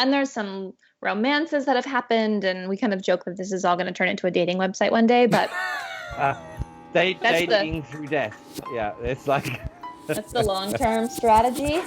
And there's some romances that have happened, and we kind of joke that this is all going to turn into a dating website one day, but dating through death. Yeah, it's like that's the long-term strategy.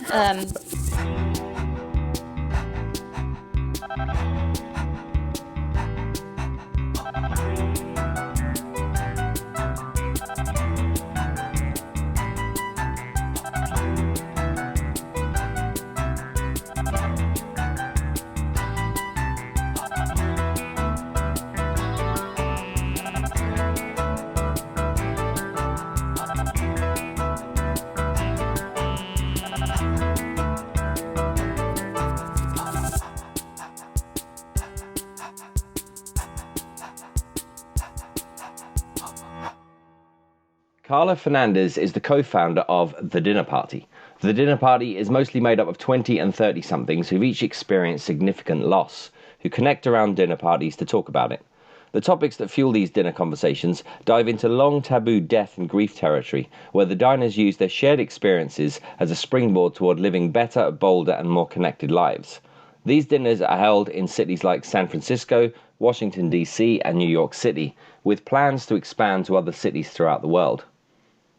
Carla Fernandez is the co-founder of The Dinner Party. The Dinner Party is mostly made up of 20 and 30-somethings who've each experienced significant loss, who connect around dinner parties to talk about it. The topics that fuel these dinner conversations dive into long-tabooed death and grief territory, where the diners use their shared experiences as a springboard toward living better, bolder, and more connected lives. These dinners are held in cities like San Francisco, Washington, D.C., and New York City, with plans to expand to other cities throughout the world.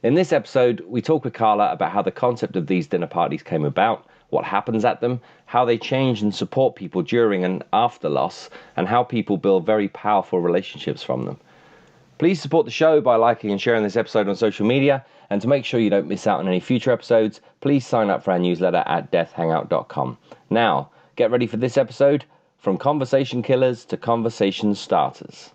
In this episode, we talk with Carla about how the concept of these dinner parties came about, what happens at them, how they change and support people during and after loss, and how people build very powerful relationships from them. Please support the show by liking and sharing this episode on social media, and to make sure you don't miss out on any future episodes, please sign up for our newsletter at deathhangout.com. Now, get ready for this episode, from conversation killers to conversation starters.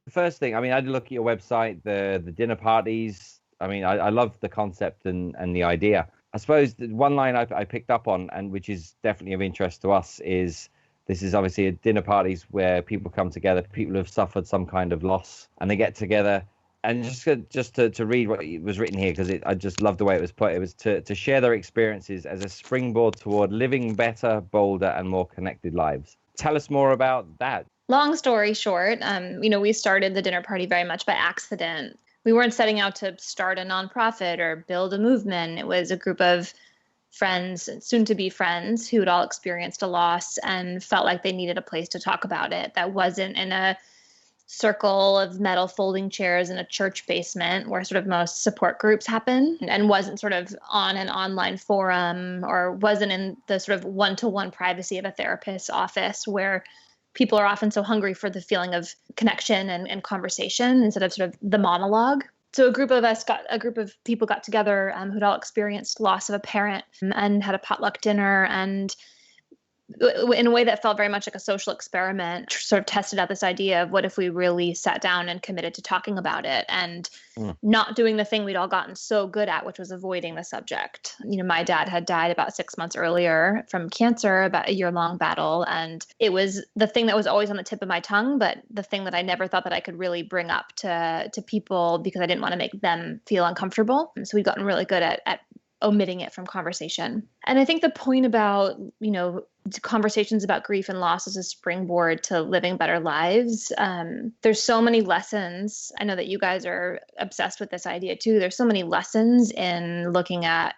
the first thing. I mean, I did look at your website, the dinner parties. I mean, I love the concept and the idea. I suppose the one line I picked up on, and which is definitely of interest to us, is this is obviously a dinner parties where people come together, people who have suffered some kind of loss, and they get together. And just to read what was written here, because I just love the way it was put. It was to share their experiences as a springboard toward living better, bolder, and more connected lives. Tell us more about that. Long story short, we started the dinner party very much by accident. We weren't setting out to start a nonprofit or build a movement. It was a group of friends, soon-to-be friends, who had all experienced a loss and felt like they needed a place to talk about it that wasn't in a circle of metal folding chairs in a church basement where sort of most support groups happen, and wasn't sort of on an online forum or wasn't in the sort of one-to-one privacy of a therapist's office where people are often so hungry for the feeling of connection and conversation instead of sort of the monologue. So a group of people got together who'd all experienced loss of a parent and had a potluck dinner, and in a way that felt very much like a social experiment, sort of tested out this idea of what if we really sat down and committed to talking about it and not doing the thing we'd all gotten so good at, which was avoiding the subject. My dad had died about 6 months earlier from cancer, about a year-long battle. And it was the thing that was always on the tip of my tongue, but the thing that I never thought that I could really bring up to people because I didn't want to make them feel uncomfortable. And so we'd gotten really good at omitting it from conversation. And I think the point about, conversations about grief and loss as a springboard to living better lives, there's so many lessons. I know that you guys are obsessed with this idea too. There's so many lessons in looking at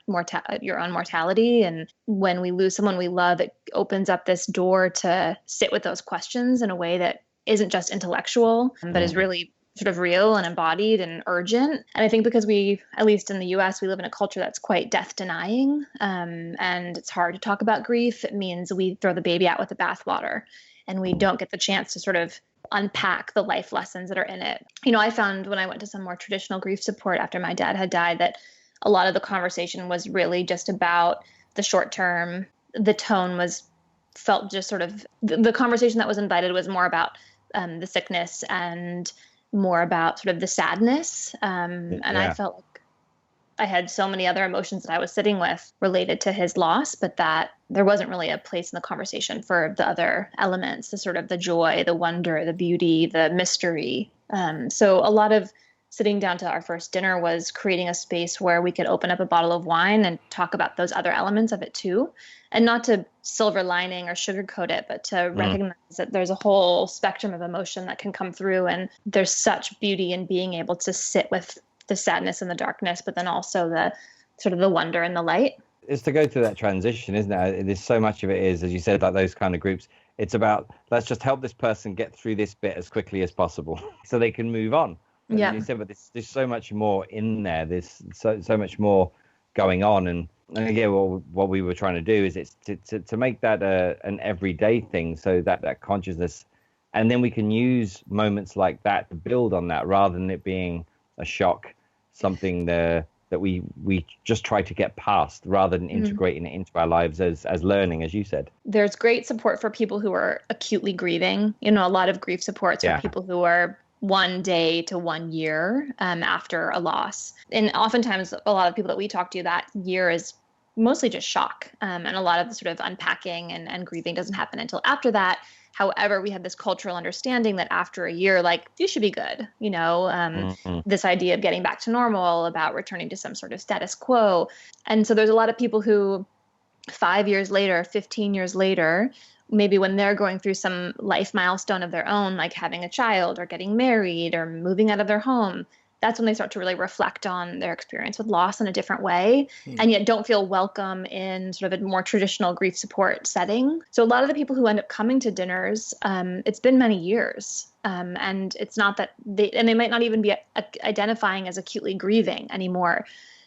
your own mortality. And when we lose someone we love, it opens up this door to sit with those questions in a way that isn't just intellectual, but is really sort of real and embodied and urgent. And I think because we, at least in the US, we live in a culture that's quite death denying, and it's hard to talk about grief. It means we throw the baby out with the bathwater, and we don't get the chance to sort of unpack the life lessons that are in it. I found when I went to some more traditional grief support after my dad had died that a lot of the conversation was really just about the short term. The tone felt just sort of, the conversation that was invited was more about the sickness and more about sort of the sadness. And I felt like I had so many other emotions that I was sitting with related to his loss, but that there wasn't really a place in the conversation for the other elements, the sort of the joy, the wonder, the beauty, the mystery. So a lot of sitting down to our first dinner was creating a space where we could open up a bottle of wine and talk about those other elements of it too. And not to silver lining or sugarcoat it, but to recognize that there's a whole spectrum of emotion that can come through. And there's such beauty in being able to sit with the sadness and the darkness, but then also the sort of the wonder and the light. it's to go through that transition, isn't it? There's so much of it is, as you said, like those kind of groups. It's about, let's just help this person get through this bit as quickly as possible so they can move on. Yeah. You said, but there's so much more in there. There's so much more going on. And again, what we were trying to do is it's to make that an everyday thing, so that consciousness, and then we can use moments like that to build on that, rather than it being a shock, something that we just try to get past, rather than integrating it into our lives as learning, as you said. There's great support for people who are acutely grieving. A lot of grief supports for people who are 1 day to 1 year after a loss. And oftentimes, a lot of people that we talk to, that year is mostly just shock. And a lot of the sort of unpacking and grieving doesn't happen until after that. However, we have this cultural understanding that after a year, like, you should be good. This idea of getting back to normal, about returning to some sort of status quo. And so there's a lot of people who 5 years later, 15 years later, maybe when they're going through some life milestone of their own, like having a child or getting married or moving out of their home, that's when they start to really reflect on their experience with loss in a different way, and yet don't feel welcome in sort of a more traditional grief support setting. So a lot of the people who end up coming to dinners, it's been many years. And it's not that they might not even be identifying as acutely grieving anymore,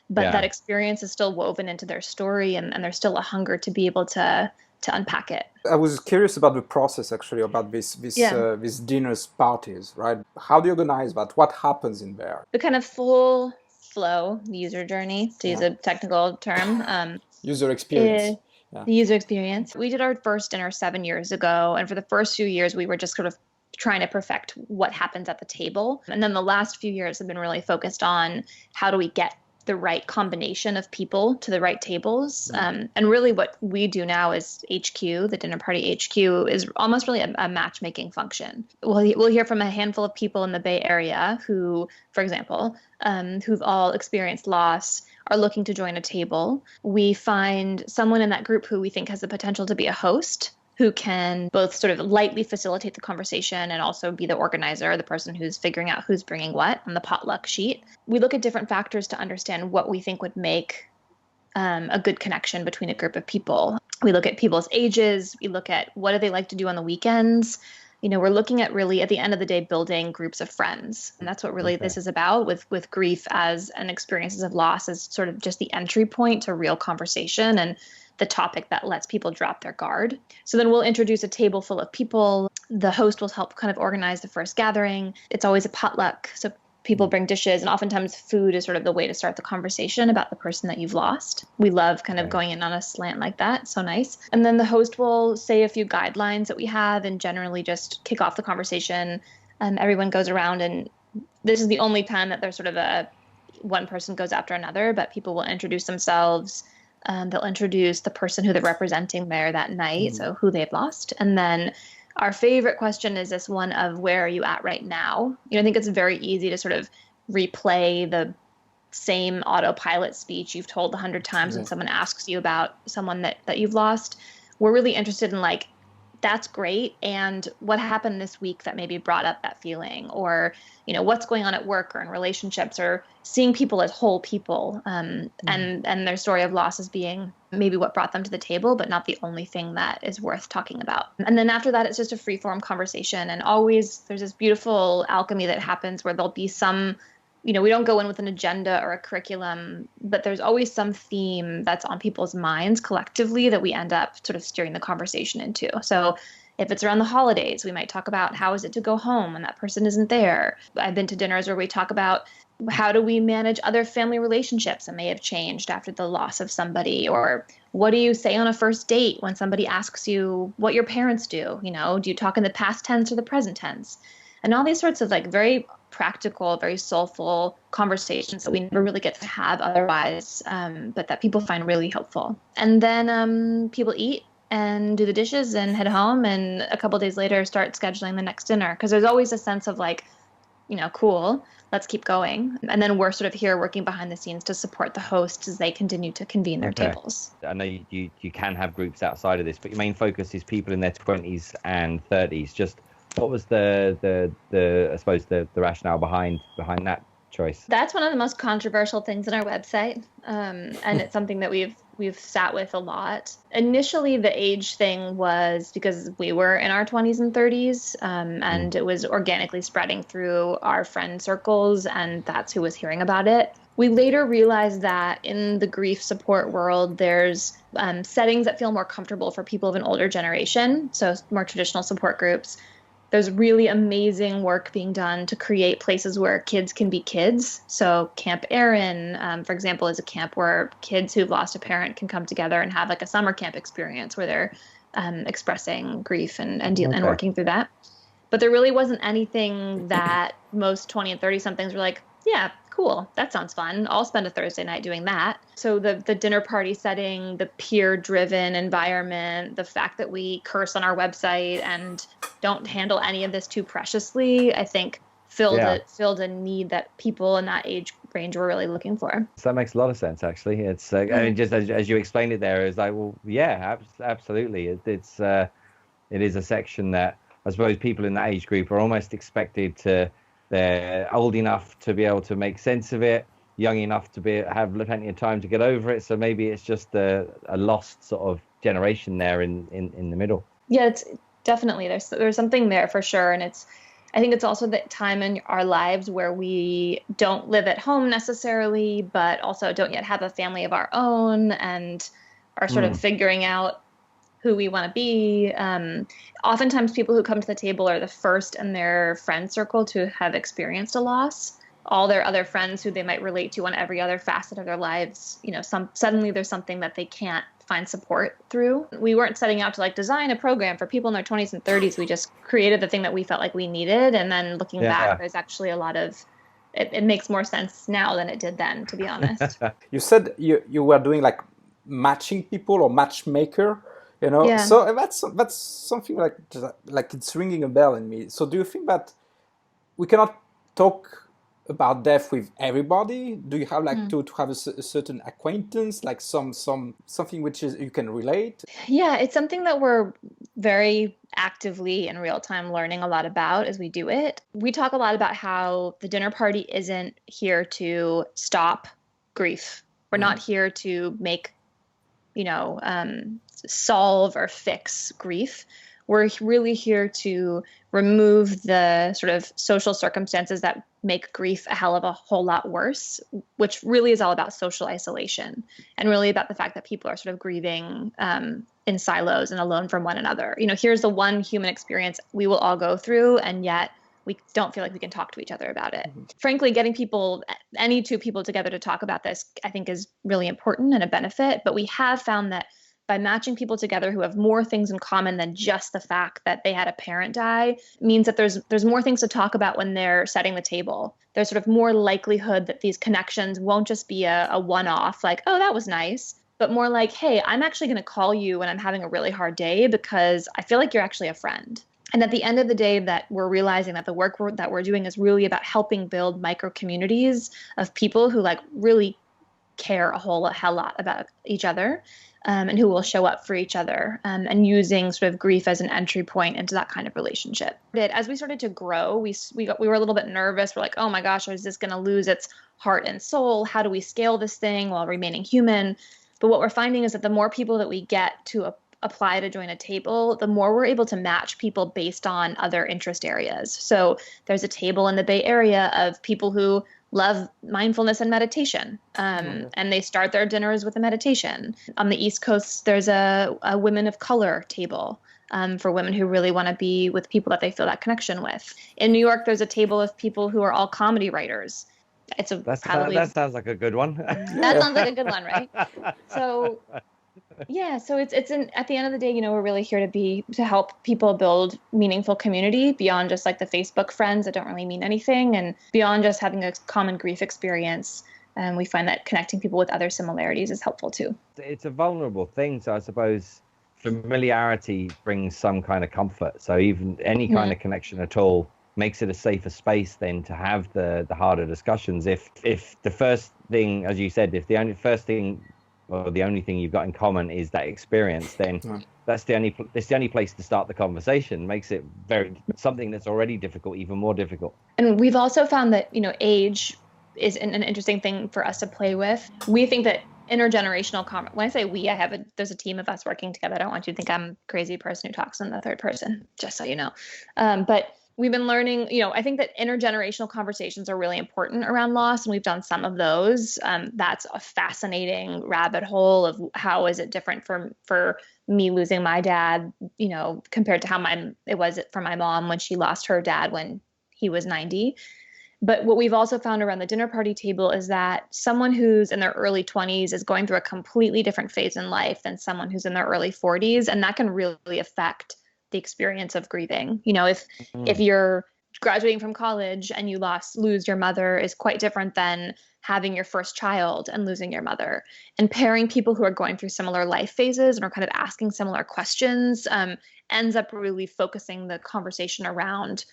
but that experience is still woven into their story, and there's still a hunger to be able to unpack it. I was curious about the process, actually, about these dinners, parties, right? How do you organize that? What happens in there? The kind of full flow user journey, to use a technical term. User experience. The user experience. We did our first dinner 7 years ago, and for the first few years, we were just sort of trying to perfect what happens at the table. And then the last few years have been really focused on how do we get the right combination of people to the right tables. And really what we do now is HQ, the dinner party HQ, is almost really a matchmaking function. We'll hear from a handful of people in the Bay Area who, for example, who've all experienced loss, are looking to join a table. We find someone in that group who we think has the potential to be a host, who can both sort of lightly facilitate the conversation and also be the organizer, the person who's figuring out who's bringing what on the potluck sheet. We look at different factors to understand what we think would make a good connection between a group of people. We look at people's ages. We look at what do they like to do on the weekends. We're looking at really, at the end of the day, building groups of friends. And that's what really this is about, with grief as an experiences of loss as sort of just the entry point to real conversation and the topic that lets people drop their guard. So then we'll introduce a table full of people. The host will help kind of organize the first gathering. It's always a potluck. So people bring dishes, and oftentimes food is sort of the way to start the conversation about the person that you've lost. We love kind of going in on a slant like that. So nice. And then the host will say a few guidelines that we have and generally just kick off the conversation. Everyone goes around, and this is the only time that there's sort of one person goes after another, but people will introduce themselves. They'll introduce the person who they're representing there that night, so who they've lost. And then our favorite question is this one of, where are you at right now? I think it's very easy to sort of replay the same autopilot speech you've told 100 times when someone asks you about someone that you've lost. We're really interested in, like, that's great, and what happened this week that maybe brought up that feeling, or what's going on at work or in relationships, or seeing people as whole people, and their story of loss as being maybe what brought them to the table, but not the only thing that is worth talking about. And then after that, it's just a free-form conversation, and always there's this beautiful alchemy that happens where there'll be some, we don't go in with an agenda or a curriculum, but there's always some theme that's on people's minds collectively that we end up sort of steering the conversation into. So if it's around the holidays, we might talk about how is it to go home when that person isn't there. I've been to dinners where we talk about how do we manage other family relationships that may have changed after the loss of somebody, or what do you say on a first date when somebody asks you what your parents do? Do you talk in the past tense or the present tense? And all these sorts of like very practical, very soulful conversations that we never really get to have otherwise, but that people find really helpful. And then people eat and do the dishes and head home, and a couple of days later start scheduling the next dinner, because there's always a sense of like, cool, let's keep going. And then we're sort of here working behind the scenes to support the hosts as they continue to convene their tables. I know you can have groups outside of this, but your main focus is people in their 20s and 30s. Just what was the I suppose the rationale behind that choice? That's one of the most controversial things on our website, and it's something that we've we've sat with a lot. Initially, the age thing was because we were in our 20s and 30s, and it was organically spreading through our friend circles, and that's who was hearing about it. We later realized that in the grief support world, there's settings that feel more comfortable for people of an older generation, so more traditional support groups. There's really amazing work being done to create places where kids can be kids. So Camp Erin, for example, is a camp where kids who've lost a parent can come together and have like a summer camp experience where they're expressing grief and working through that. But there really wasn't anything that most 20 and 30 somethings were like, yeah, cool, that sounds fun. I'll spend a Thursday night doing that. So the dinner party setting, the peer-driven environment, the fact that we curse on our website and don't handle any of this too preciously, I think filled a need that people in that age range were really looking for. So that makes a lot of sense, actually. It's I mean, just as you explained it there, it's like, well, yeah, absolutely. It is a section that I suppose people in that age group are almost expected to. They're old enough to be able to make sense of it, young enough to have plenty of time to get over it. So maybe it's just a lost sort of generation there in the middle. Yeah, it's definitely there's something there for sure, and I think it's also the time in our lives where we don't live at home necessarily, but also don't yet have a family of our own and are sort of figuring out who we want to be. Oftentimes people who come to the table are the first in their friend circle to have experienced a loss. All their other friends who they might relate to on every other facet of their lives, suddenly there's something that they can't find support through. We weren't setting out to like design a program for people in their 20s and 30s. We just created the thing that we felt like we needed. And then looking back, there's actually a lot of, it makes more sense now than it did then, to be honest. You said you were doing like matching people or matchmaker. Yeah. So that's something like it's ringing a bell in me. So do you think that we cannot talk about death with everybody? Do you have to have a certain acquaintance, like something which is you can relate? Yeah, it's something that we're very actively in real time learning a lot about as we do it. We talk a lot about how the dinner party isn't here to stop grief. We're not here to make solve or fix grief. We're really here to remove the sort of social circumstances that make grief a hell of a whole lot worse, which really is all about social isolation and really about the fact that people are sort of grieving in silos and alone from one another. Here's the one human experience we will all go through, and yet we don't feel like we can talk to each other about it. Frankly, getting any two people together to talk about this, I think is really important and a benefit. But we have found that by matching people together who have more things in common than just the fact that they had a parent die means that there's more things to talk about when they're setting the table. There's sort of more likelihood that these connections won't just be a one-off, like, oh, that was nice, but more like, hey, I'm actually going to call you when I'm having a really hard day because I feel like you're actually a friend. And at the end of the day, that we're realizing that the work that we're doing is really about helping build micro communities of people who really care a hell lot about each other, and who will show up for each other, and using sort of grief as an entry point into that kind of relationship. As we started to grow, we were a little bit nervous. We're like, oh my gosh, is this going to lose its heart and soul? How do we scale this thing while remaining human? But what we're finding is that the more people that we get to apply to join a table, the more we're able to match people based on other interest areas. So there's a table in the Bay Area of people who love mindfulness and meditation, and they start their dinners with a meditation. On the East Coast, there's a women of color table for women who really want to be with people that they feel that connection with. In New York, there's a table of people who are all comedy writers. That sounds like a good one. That sounds like a good one, right? So it's at the end of the day, we're really here to help people build meaningful community beyond just like the Facebook friends that don't really mean anything, and beyond just having a common grief experience. And we find that connecting people with other similarities is helpful too. It's a vulnerable thing, so I suppose familiarity brings some kind of comfort. So even any kind of connection at all makes it a safer space then to have the harder discussions. If the first thing, as you said, if the only thing you've got in common is that experience, then it's the only place to start the conversation. Makes it something that's already difficult even more difficult. And we've also found that age is an interesting thing for us to play with. We think that intergenerational when I say we, there's a team of us working together. I don't want you to think I'm a crazy person who talks in the third person, just so you know. But we've been learning, I think that intergenerational conversations are really important around loss, and we've done some of those. That's a fascinating rabbit hole of how is it different for me losing my dad, compared to how it was for my mom when she lost her dad when he was 90. But what we've also found around the dinner party table is that someone who's in their early 20s is going through a completely different phase in life than someone who's in their early 40s. And that can really affect the experience of grieving. If you're graduating from college and you lose your mother is quite different than having your first child and losing your mother. And pairing people who are going through similar life phases and are kind of asking similar questions ends up really focusing the conversation around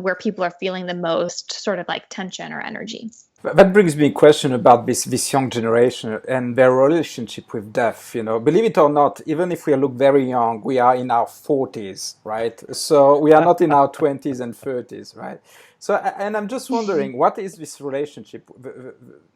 where people are feeling the most sort of like tension or energy. That brings me a question about this young generation and their relationship with death. Believe it or not, even if we look very young, we are in our 40s, right? So we are not in our 20s and 30s, right? So, and I'm just wondering, what is this relationship,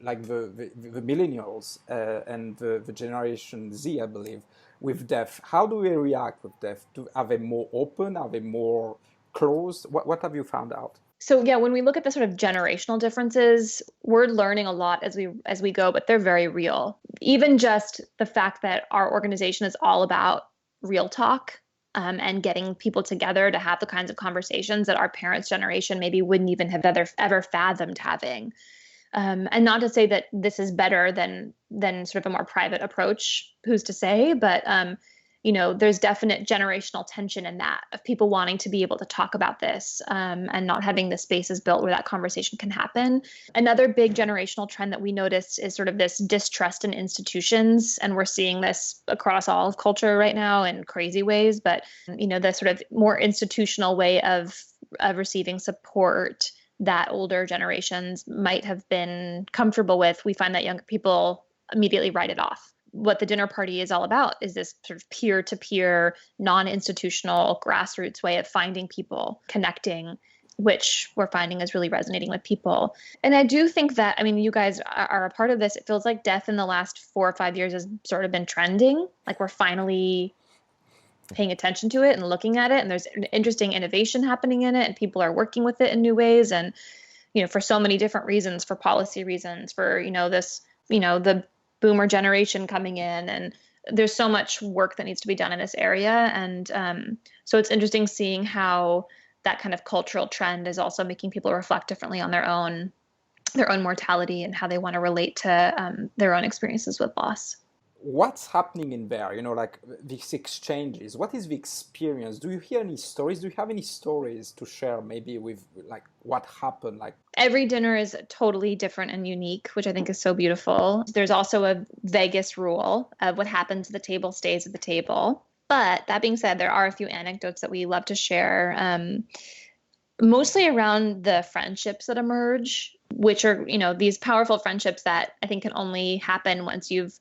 like the millennials and the Generation Z, I believe, with death? How do we react with death? Are they more open? Are they more closed? What have you found out? So yeah, when we look at the sort of generational differences, we're learning a lot as we go, but they're very real. Even just the fact that our organization is all about real talk and getting people together to have the kinds of conversations that our parents' generation maybe wouldn't even have ever fathomed having. And not to say that this is better than sort of a more private approach, who's to say, but there's definite generational tension in that, of people wanting to be able to talk about this and not having the spaces built where that conversation can happen. Another big generational trend that we noticed is sort of this distrust in institutions. And we're seeing this across all of culture right now in crazy ways. But, the sort of more institutional way of receiving support that older generations might have been comfortable with, we find that younger people immediately write it off. What the dinner party is all about is this sort of peer-to-peer, non-institutional, grassroots way of finding people, connecting, which we're finding is really resonating with people. And I do think that, you guys are a part of this. It feels like death in the last 4 or 5 years has sort of been trending. Like we're finally paying attention to it and looking at it. And there's an interesting innovation happening in it, and people are working with it in new ways. And, for so many different reasons, for policy reasons, for, the boomer generation coming in, and there's so much work that needs to be done in this area. And so it's interesting seeing how that kind of cultural trend is also making people reflect differently on their own mortality and how they want to relate to their own experiences with loss. What's happening in there? Like these exchanges. What is the experience? Do you hear any stories? Do you have any stories to share maybe with like what happened? Like every dinner is totally different and unique, which I think is so beautiful. There's also a Vegas rule of what happens at the table stays at the table. But that being said, there are a few anecdotes that we love to share, mostly around the friendships that emerge, which are, these powerful friendships that I think can only happen once you've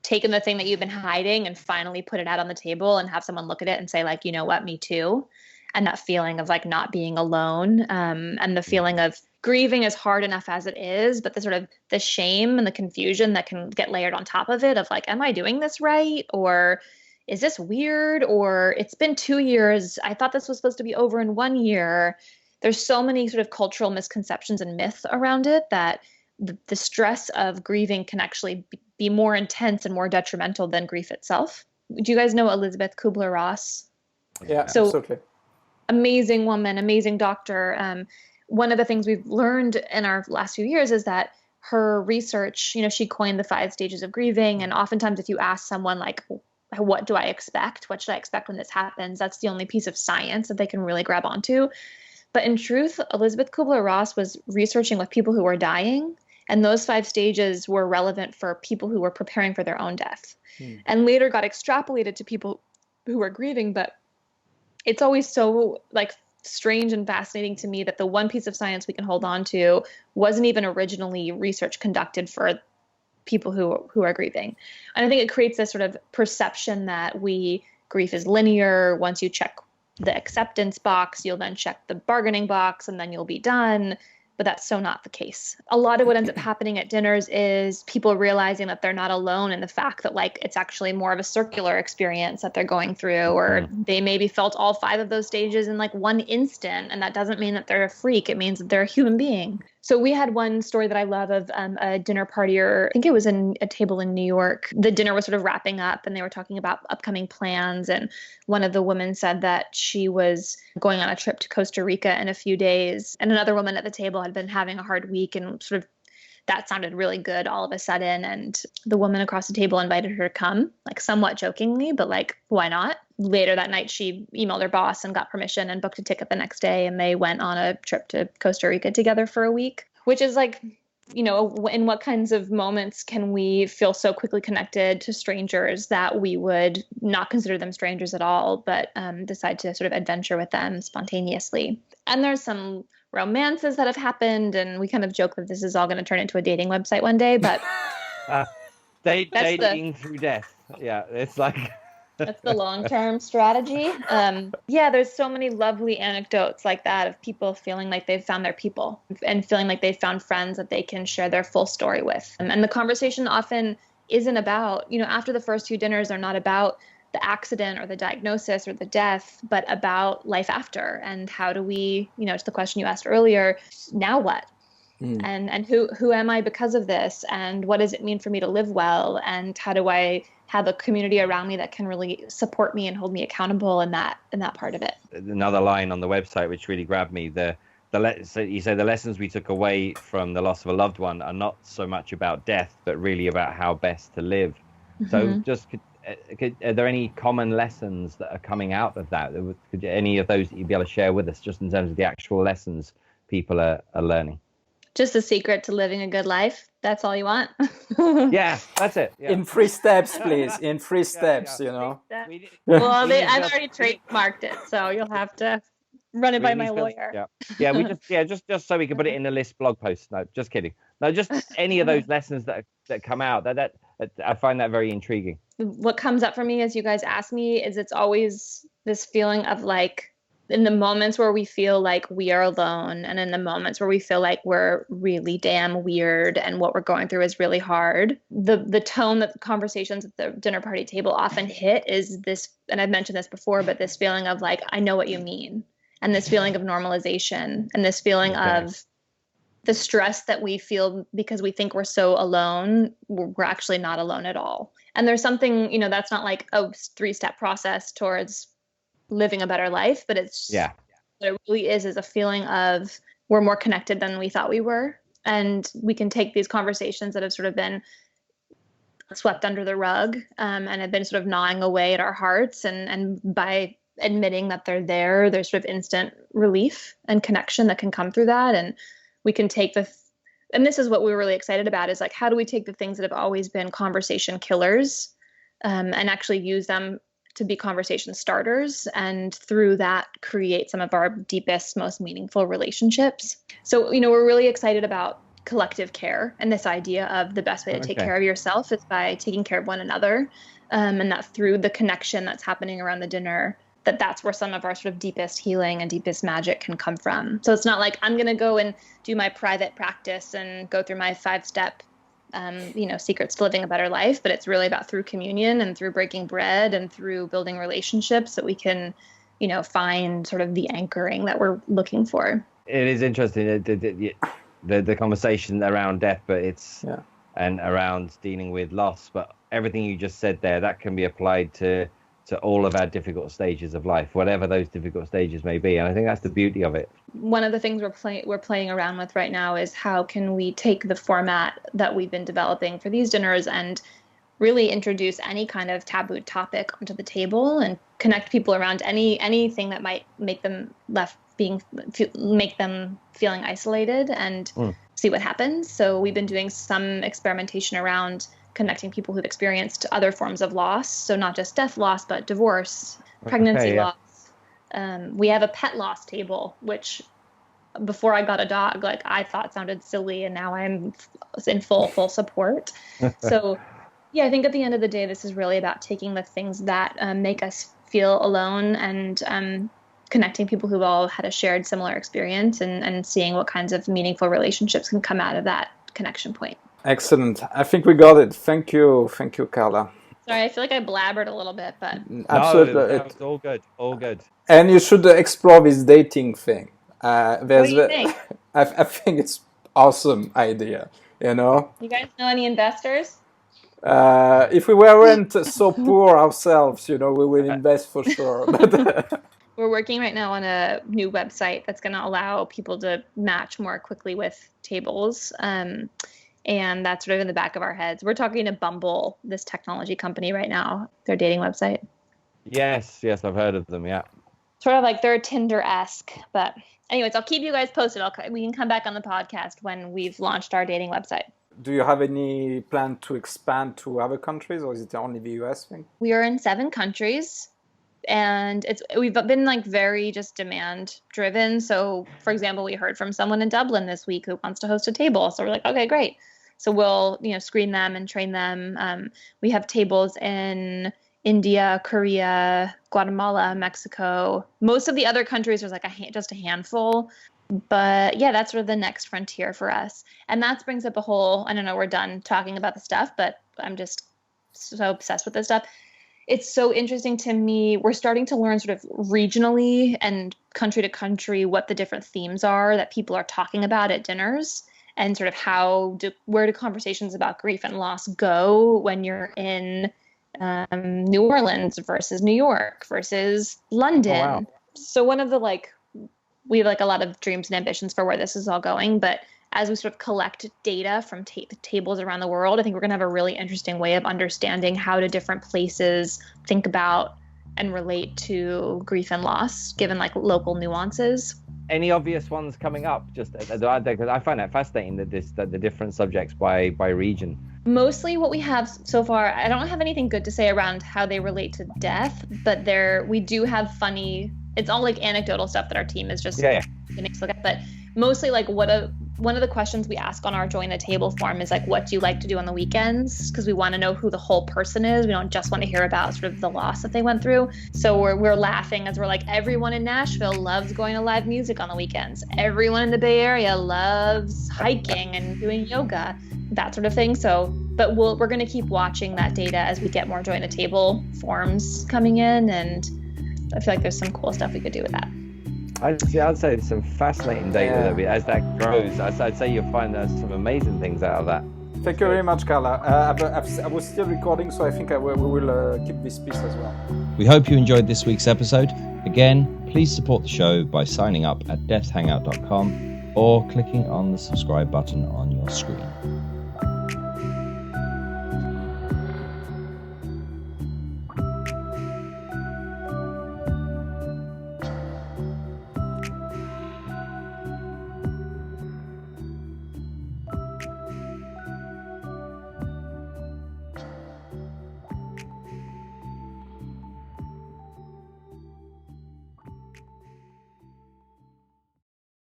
taken the thing that you've been hiding and finally put it out on the table and have someone look at it and say, like, you know what, me too. And that feeling of like not being alone, and the feeling of grieving is hard enough as it is, but the sort of the shame and the confusion that can get layered on top of it of like, am I doing this right? Or is this weird? Or it's been 2 years. I thought this was supposed to be over in 1 year. There's so many sort of cultural misconceptions and myths around it that the stress of grieving can actually be more intense and more detrimental than grief itself. Do you guys know Elisabeth Kubler-Ross? Yeah, so, absolutely. Amazing woman, amazing doctor. One of the things we've learned in our last few years is that her research, she coined the 5 stages of grieving. And oftentimes if you ask someone like, what do I expect? What should I expect when this happens? That's the only piece of science that they can really grab onto. But in truth, Elisabeth Kubler-Ross was researching with people who were dying. And those 5 stages were relevant for people who were preparing for their own death. And later got extrapolated to people who were grieving. But it's always so like strange and fascinating to me that the one piece of science we can hold on to wasn't even originally research conducted for people who are grieving. And I think it creates this sort of perception that grief is linear. Once you check the acceptance box, you'll then check the bargaining box, and then you'll be done. but that's so not the case. A lot of what ends up happening at dinners is people realizing that they're not alone in the fact that like it's actually more of a circular experience that they're going through, or they maybe felt all 5 of those stages in like one instant. And that doesn't mean that they're a freak. It means that they're a human being. So we had one story that I love of a dinner party, or I think it was in a table in New York. The dinner was sort of wrapping up and they were talking about upcoming plans. And one of the women said that she was going on a trip to Costa Rica in a few days. And another woman at the table had been having a hard week, and sort of that sounded really good all of a sudden. And the woman across the table invited her to come, like somewhat jokingly, but like, why not? Later that night, she emailed her boss and got permission and booked a ticket the next day. And they went on a trip to Costa Rica together for a week, which is like, you know, in what kinds of moments can we feel so quickly connected to strangers that we would not consider them strangers at all, but decide to sort of adventure with them spontaneously. And there's some romances that have happened, and we kind of joke that this is all going to turn into a dating website one day, but dating through death. Yeah, it's like that's the long-term strategy. Yeah, there's so many lovely anecdotes like that of people feeling like they've found their people and feeling like they've found friends that they can share their full story with. And the conversation often isn't about, you know, after the first 2 dinners, they're not about the accident or the diagnosis or the death, but about life after. And how do we, you know, to the question you asked earlier, now what? And who am I because of this? And what does it mean for me to live well? And how do I have a community around me that can really support me and hold me accountable in that part of it? Another line on the website which really grabbed me, so you say the lessons we took away from the loss of a loved one are not so much about death, but really about how best to live. So just are there any common lessons that are coming out of that? Could any of those that you'd be able to share with us, just in terms of the actual lessons people are learning? Just the secret to living a good life. That's all you want. Yeah, that's it. Yeah. In 3 steps, please. In 3 steps, you know. Well, I've already trademarked it, so you'll have to run it by my lawyer. Just so we can put it in the list blog post. No, just kidding. No, just any of those lessons that come out. That I find that very intriguing. What comes up for me as you guys ask me is it's always this feeling of like, in the moments where we feel like we are alone, and in the moments where we feel like we're really damn weird and what we're going through is really hard, the tone that the conversations at the dinner party table often hit is this, and I've mentioned this before, but this feeling of like, I know what you mean, and this feeling of normalization, and this feeling of the stress that we feel because we think we're so alone. We're actually not alone at all. And there's something, you know, that's not like a 3-step process towards living a better life, but it's what it really is a feeling of we're more connected than we thought we were. And we can take these conversations that have sort of been swept under the rug and have been sort of gnawing away at our hearts. And by admitting that they're there, there's sort of instant relief and connection that can come through that. And we can take and this is what we're really excited about, is like, how do we take the things that have always been conversation killers and actually use them to be conversation starters, and through that create some of our deepest, most meaningful relationships. So, you know, we're really excited about collective care and this idea of the best way to take care of yourself is by taking care of one another. And that through the connection that's happening around the dinner, that's where some of our sort of deepest healing and deepest magic can come from. So it's not like I'm going to go and do my private practice and go through my 5-step secrets to living a better life, but it's really about through communion and through breaking bread and through building relationships that we can, you know, find sort of the anchoring that we're looking for. It is interesting, the conversation around death, but and around dealing with loss, but everything you just said there, that can be applied to all of our difficult stages of life, whatever those difficult stages may be. And I think that's the beauty of it. One of the things we're playing around with right now is how can we take the format that we've been developing for these dinners and really introduce any kind of tabooed topic onto the table and connect people around anything that might make them make them feeling isolated and see what happens. So we've been doing some experimentation around connecting people who've experienced other forms of loss. So not just death loss, but divorce, pregnancy loss. We have a pet loss table, which before I got a dog, like I thought sounded silly, and now I'm in full support. So yeah, I think at the end of the day, this is really about taking the things that make us feel alone and connecting people who've all had a shared similar experience and seeing what kinds of meaningful relationships can come out of that connection point. Excellent. I think we got it. Thank you, Carla. Sorry, I feel like I blabbered a little bit, but absolutely, no, it's all good, all good. And you should explore this dating thing. What do you think? I think it's awesome idea. You know. You guys know any investors? If we weren't so poor ourselves, we will invest for sure. But we're working right now on a new website that's going to allow people to match more quickly with tables. And that's sort of in the back of our heads. We're talking to Bumble, this technology company right now, their dating website. Yes, I've heard of them, yeah. Sort of like they're Tinder-esque. But anyways, I'll keep you guys posted. We can come back on the podcast when we've launched our dating website. Do you have any plan to expand to other countries, or is it only the US thing? We are in 7 countries. And we've been like very just demand driven. So for example, we heard from someone in Dublin this week who wants to host a table. So we're like, okay, great. So we'll, screen them and train them. We have tables in India, Korea, Guatemala, Mexico. Most of the other countries, there's like just a handful. But yeah, that's sort of the next frontier for us. And that brings up a whole, I don't know, we're done talking about the stuff, but I'm just so obsessed with this stuff. It's so interesting to me. We're starting to learn sort of regionally and country to country what the different themes are that people are talking about at dinners, and sort of where do conversations about grief and loss go when you're in New Orleans versus New York versus London. Oh, wow. So one of the we have a lot of dreams and ambitions for where this is all going, but as we sort of collect data from tables around the world, I think we're going to have a really interesting way of understanding how do different places think about and relate to grief and loss, given local nuances. Any obvious ones coming up? Just because I find that fascinating that the different subjects by region. Mostly what we have so far, I don't have anything good to say around how they relate to death, but we do have funny. It's all anecdotal stuff that our team is just getting to look at. But mostly one of the questions we ask on our Join the Table form is what do you like to do on the weekends? Because we want to know who the whole person is. We don't just want to hear about sort of the loss that they went through. So we're laughing as we're everyone in Nashville loves going to live music on the weekends. Everyone in the Bay Area loves hiking and doing yoga, that sort of thing. So, but we're going to keep watching that data as we get more Join the Table forms coming in, and I feel like there's some cool stuff we could do with that. I'd say it's some fascinating data as that grows. I'd say you'll find there's some amazing things out of that. Thank you very much, Carla. I was still recording, so I think we will keep this piece as well. We hope you enjoyed this week's episode. Again, please support the show by signing up at deathhangout.com or clicking on the subscribe button on your screen.